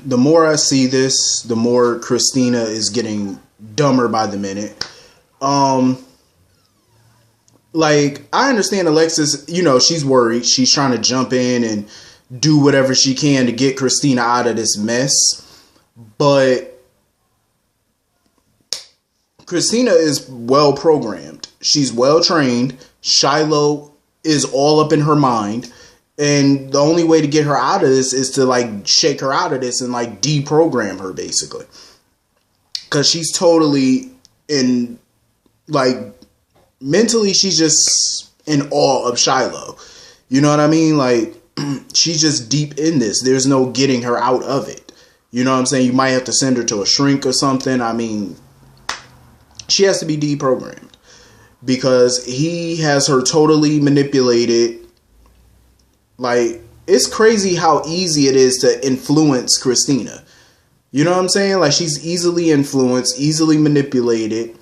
the more I see this, the more Christina is getting dumber by the minute. Like, I understand Alexis, you know, she's worried. She's trying to jump in and do whatever she can to get Christina out of this mess. But Christina is well programmed. She's well trained. Shiloh is all up in her mind. And the only way to get her out of this is to, like, shake her out of this and, like, deprogram her, basically. Because she's totally in, like, mentally, she's just in awe of Shiloh. You know what I mean? Like, she's just deep in this. There's no getting her out of it. You know what I'm saying? You might have to send her to a shrink or something. I mean, she has to be deprogrammed. Because he has her totally manipulated. Like, it's crazy how easy it is to influence Christina. You know what I'm saying? Like, she's easily influenced, easily manipulated.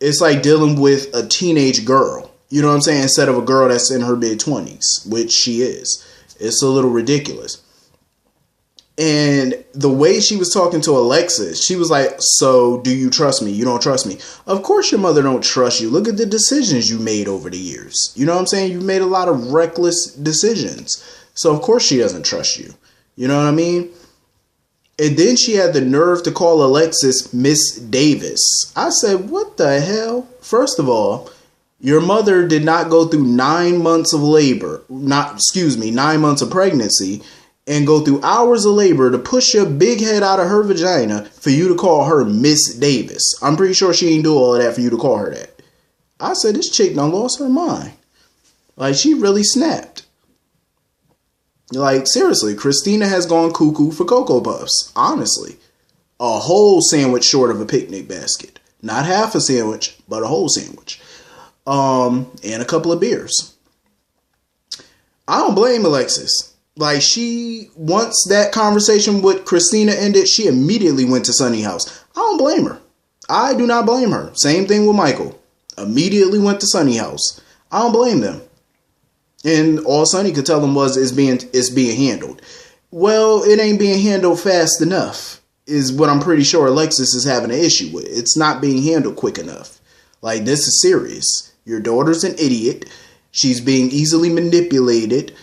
It's like dealing with a teenage girl. You know what I'm saying? Instead of a girl that's in her mid-20s, which she is. It's a little ridiculous. And the way she was talking to Alexis, she was like, so do you trust me? You don't trust me. Of course your mother don't trust you. Look at the decisions you made over the years. You know what I'm saying? You made a lot of reckless decisions. So of course she doesn't trust you. You know what I mean? And then she had the nerve to call Alexis Miss Davis. I said, what the hell? First of all, your mother did not go through 9 months of labor. 9 months of pregnancy. And go through hours of labor to push your big head out of her vagina for you to call her Miss Davis. I'm pretty sure she ain't do all of that for you to call her that. I said, this chick done lost her mind. Like, she really snapped. Like, seriously, Christina has gone cuckoo for Cocoa Puffs. Honestly. A whole sandwich short of a picnic basket. Not half a sandwich, but a whole sandwich. And a couple of beers. I don't blame Alexis. Like, she, once that conversation with Christina ended, she immediately went to Sunny's house. I don't blame her. I do not blame her. Same thing with Michael. Immediately went to Sunny's house. I don't blame them. And all Sunny could tell them was it's being handled. Well, it ain't being handled fast enough, is what I'm pretty sure Alexis is having an issue with. It's not being handled quick enough. Like, this is serious. Your daughter's an idiot. She's being easily manipulated.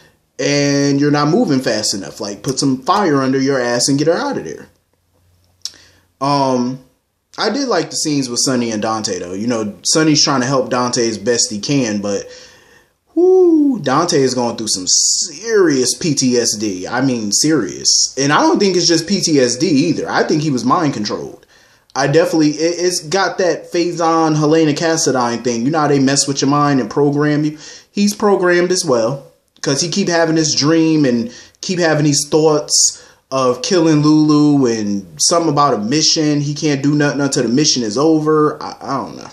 And you're not moving fast enough. Like, put some fire under your ass and get her out of there. I did like the scenes with Sunny and Dante, though. You know, Sunny's trying to help Dante as best he can, but Dante is going through some serious PTSD. I mean, serious. And I don't think it's just PTSD either. I think he was mind controlled. It's got that Faison, Helena Cassadine thing. You know how they mess with your mind and program you? He's programmed as well. Because he keep having this dream and keep having these thoughts of killing Lulu and something about a mission. He can't do nothing until the mission is over. I don't know.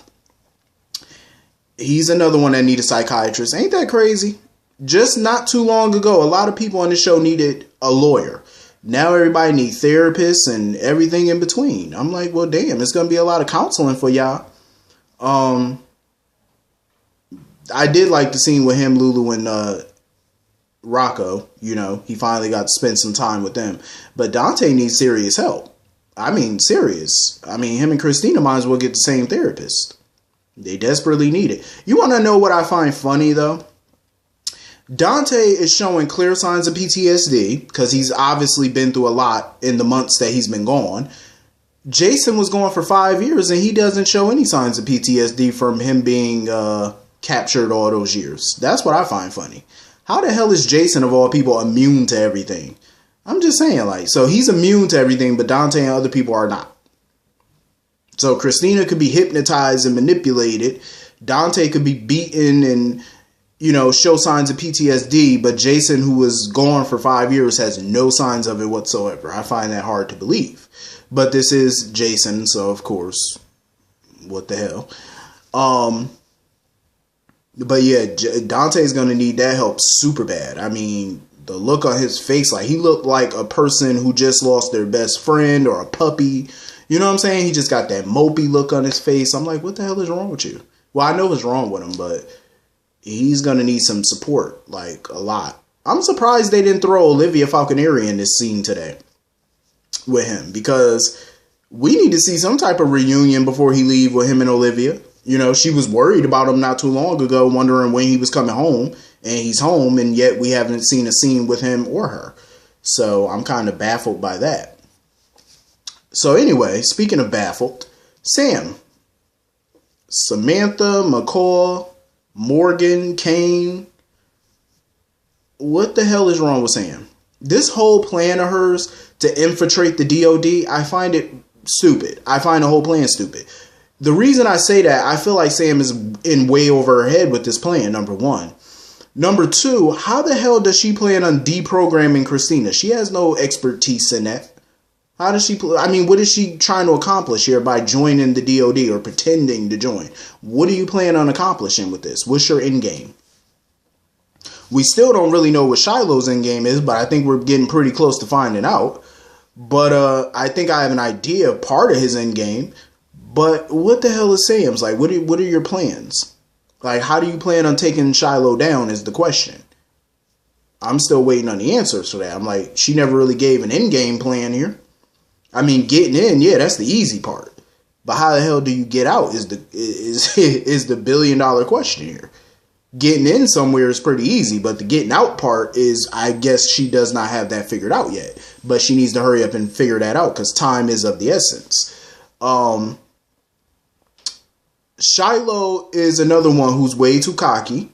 He's another one that needs a psychiatrist. Ain't that crazy? Just not too long ago, a lot of people on the show needed a lawyer. Now everybody needs therapists and everything in between. I'm like, well, damn, it's going to be a lot of counseling for y'all. I did like the scene with him, Lulu, and Rocco. You know, he finally got to spend some time with them. But Dante needs serious help. I mean, serious. I mean, him and Christina might as well get the same therapist. They desperately need it. You want to know what I find funny, though? Dante is showing clear signs of PTSD because he's obviously been through a lot in the months that he's been gone. Jason was gone for 5 years and he doesn't show any signs of PTSD from him being captured all those years. That's what I find funny. How the hell is Jason, of all people, immune to everything? I'm just saying, like, so he's immune to everything, but Dante and other people are not. So Christina could be hypnotized and manipulated. Dante could be beaten and, you know, show signs of PTSD, but Jason, who was gone for 5 years, has no signs of it whatsoever. I find that hard to believe. But this is Jason, so of course, what the hell? But yeah, Dante's going to need that help super bad. I mean, the look on his face, like he looked like a person who just lost their best friend or a puppy. You know what I'm saying? He just got that mopey look on his face. I'm like, what the hell is wrong with you? Well, I know what's wrong with him, but he's going to need some support, like a lot. I'm surprised they didn't throw Olivia Falconeri in this scene today. with him, because we need to see some type of reunion before he leave with him and Olivia. You know, she was worried about him not too long ago, wondering when he was coming home, and he's home, and yet we haven't seen a scene with him or her. So I'm kind of baffled by that. So anyway, speaking of baffled, Sam, Samantha, McCall, Morgan, Kane, what the hell is wrong with Sam? This whole plan of hers to infiltrate the DOD, I find it stupid. I find the whole plan stupid. The reason I say that, I feel like Sam is in way over her head with this plan, number one. Number two, how the hell does she plan on deprogramming Christina? She has no expertise in that. How does she, what is she trying to accomplish here by joining the DOD or pretending to join? What do you plan on accomplishing with this? What's your end game? We still don't really know what Shiloh's end game is, but I think we're getting pretty close to finding out. But I think I have an idea of part of his end game. But what the hell is Sam's? Like, what are your plans? Like, how do you plan on taking Shiloh down is the question. I'm still waiting on the answers for that. I'm like, she never really gave an end game plan here. I mean, getting in, yeah, that's the easy part. But how the hell do you get out is the $1 billion question here. Getting in somewhere is pretty easy, but the getting out part is, I guess she does not have that figured out yet. But she needs to hurry up and figure that out, because time is of the essence. Shiloh is another one who's way too cocky,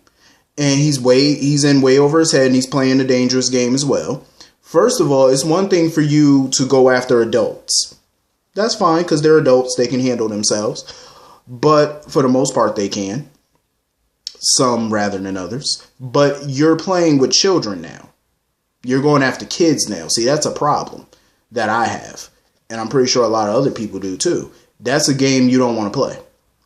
and he's in way over his head, and he's playing a dangerous game as well. First of all, it's one thing for you to go after adults. That's fine, because they're adults, they can handle themselves. But for the most part, they can. Some rather than others. But you're playing with children now. You're going after kids now. See, that's a problem that I have. And I'm pretty sure a lot of other people do too. That's a game you don't want to play.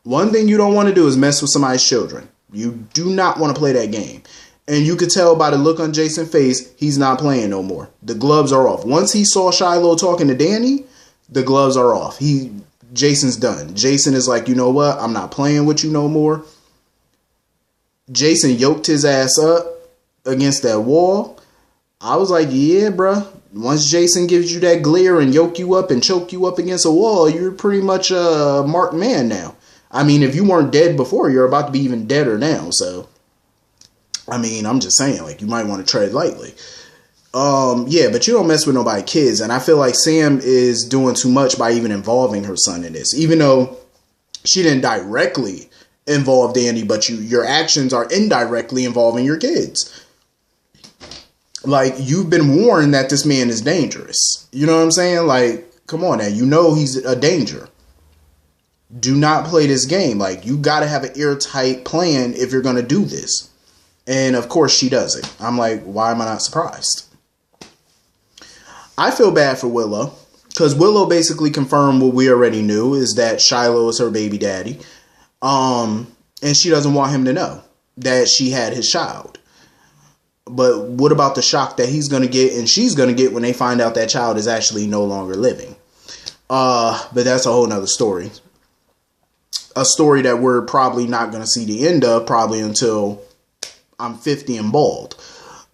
One thing you don't want to do is mess with somebody's children. You do not want to play that game. And you could tell by the look on Jason's face, he's not playing no more. The gloves are off. Once he saw Shiloh talking to Danny, the gloves are off. Jason's done. Jason is like, you know what? I'm not playing with you no more. Jason yoked his ass up against that wall. I was like, yeah, bruh. Once Jason gives you that glare and yoke you up and choke you up against a wall, you're pretty much a marked man now. I mean, if you weren't dead before, you're about to be even deader now. So, I mean, I'm just saying, like, you might want to tread lightly. Yeah, but you don't mess with nobody kids. And I feel like Sam is doing too much by even involving her son in this. Even though she didn't directly involve Danny, but your actions are indirectly involving your kids. Like, you've been warned that this man is dangerous. You know what I'm saying? Like, come on now. You know he's a danger. Do not play this game. Like, you got to have an airtight plan if you're going to do this. And, of course, she doesn't. I'm like, why am I not surprised? I feel bad for Willa, because Willow basically confirmed what we already knew, is that Shiloh is her baby daddy. And she doesn't want him to know that she had his child. But what about the shock that he's going to get and she's going to get when they find out that child is actually no longer living? But that's a whole nother story. A story that we're probably not going to see the end of probably until I'm 50 and bald.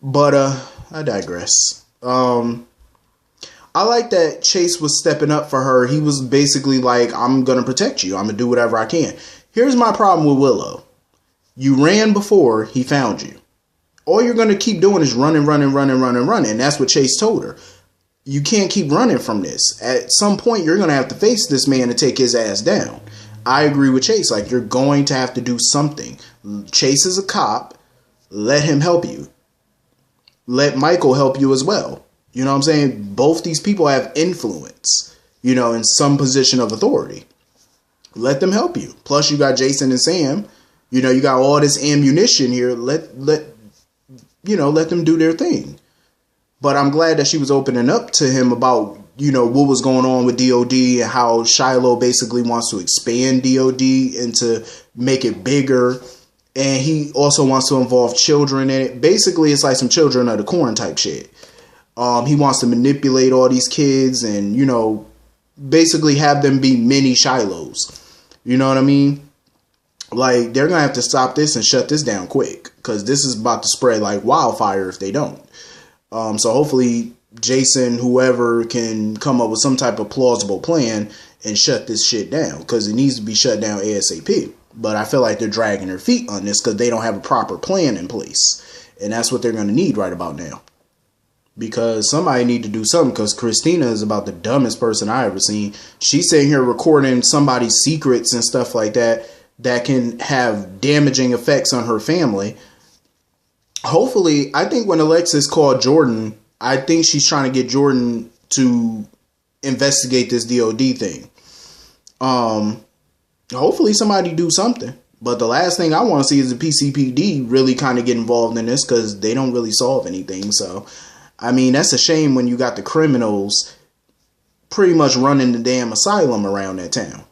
But I digress. I like that Chase was stepping up for her. He was basically like, I'm going to protect you. I'm going to do whatever I can. Here's my problem with Willow. You ran before he found you. All you're going to keep doing is running. That's what Chase told her. You can't keep running from this. At some point, you're going to have to face this man and take his ass down. I agree with Chase. Like, you're going to have to do something. Chase is a cop. Let him help you. Let Michael help you as well. You know what I'm saying? Both these people have influence, you know, in some position of authority. Let them help you. Plus, you got Jason and Sam. You know, you got all this ammunition here. Let them do their thing. But I'm glad that she was opening up to him about, you know, what was going on with DOD and how Shiloh basically wants to expand DOD and to make it bigger. And he also wants to involve children in it. Basically, it's like some Children of the Corn type shit. He wants to manipulate all these kids and, you know, basically have them be mini Shilohs. You know what I mean? Like, they're going to have to stop this and shut this down quick, because this is about to spread like wildfire if they don't. So hopefully Jason, whoever, can come up with some type of plausible plan and shut this shit down, because it needs to be shut down ASAP. But I feel like they're dragging their feet on this because they don't have a proper plan in place. And that's what they're going to need right about now. Because somebody need to do something, because Christina is about the dumbest person I ever seen. She's sitting here recording somebody's secrets and stuff like that that can have damaging effects on her family. Hopefully, I think when Alexis called Jordan, I think she's trying to get Jordan to investigate this DOD thing. Hopefully somebody do something. But the last thing I want to see is the PCPD really kind of get involved in this, because they don't really solve anything. So, I mean, that's a shame when you got the criminals pretty much running the damn asylum around that town.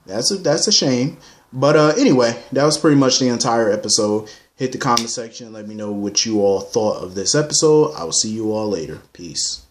That's a shame. But anyway, that was pretty much the entire episode. Hit the comment section. Let me know what you all thought of this episode. I will see you all later. Peace.